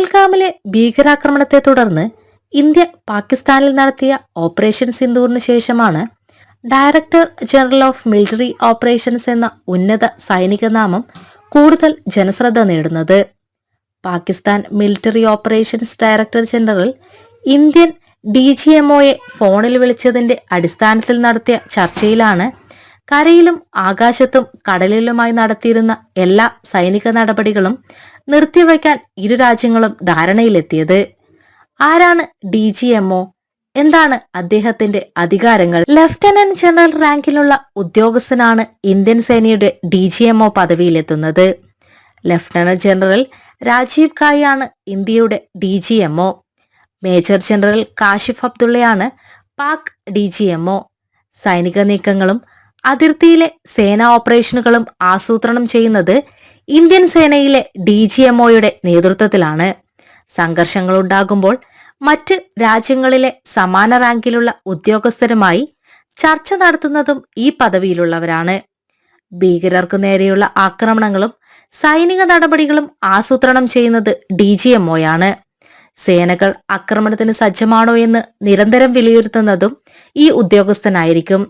പഹൽഗാമിലെ ഭീകരാക്രമണത്തെ തുടർന്ന് ഇന്ത്യ പാകിസ്ഥാനിൽ നടത്തിയ ഓപ്പറേഷൻ സിന്ദൂറിന് ശേഷമാണ് director general of military operations എന്ന ഉന്നത സൈനിക നാമം കൂടുതൽ ജനശ്രദ്ധ നേടുന്നത്. Pakistan military operations director general Indian DGMOയെ ഫോണിൽ വിളിച്ചതിന്റെ അടിസ്ഥാനത്തിൽ നടത്തിയ ചർച്ചയിലാണ് കരയിലും ആകാശത്തും കടലിലുമായി നടത്തിയിരുന്ന എല്ലാ സൈനിക നടപടികളും നിർത്തിവയ്ക്കാൻ ഇരു രാജ്യങ്ങളും ധാരണയിലെത്തിയത്. ആരാണ് DGMO? എന്താണ് അദ്ദേഹത്തിന്റെ അധികാരങ്ങൾ? ലഫ്റ്റനന്റ് ജനറൽ റാങ്കിലുള്ള ഉദ്യോഗസ്ഥനാണ് ഇന്ത്യൻ സേനയുടെ DGMO പദവിയിലെത്തുന്നത്. ലഫ്റ്റനന്റ് ജനറൽ രാജീവ് ഖായാണ് ഇന്ത്യയുടെ DGMO. മേജർ ജനറൽ കാശിഫ് അബ്ദുള്ളയാണ് പാക് DGMO. സൈനിക നീക്കങ്ങളും അതിർത്തിയിലെ സേനാ ഓപ്പറേഷനുകളും ആസൂത്രണം ചെയ്യുന്നത് ഇന്ത്യൻ സേനയിലെ DGMOയുടെ നേതൃത്വത്തിലാണ്. സംഘർഷങ്ങളുണ്ടാകുമ്പോൾ മറ്റ് രാജ്യങ്ങളിലെ സമാന റാങ്കിലുള്ള ഉദ്യോഗസ്ഥരുമായി ചർച്ച നടത്തുന്നതും ഈ പദവിയിലുള്ളവരാണ്. ഭീകരർക്കു നേരെയുള്ള ആക്രമണങ്ങളും സൈനിക നടപടികളും ആസൂത്രണം ചെയ്യുന്നത് DGMOയാണ്. സേനകൾ ആക്രമണത്തിന് സജ്ജമാണോ എന്ന് നിരന്തരം വിലയിരുത്തുന്നതും ഈ ഉദ്യോഗസ്ഥനായിരിക്കും.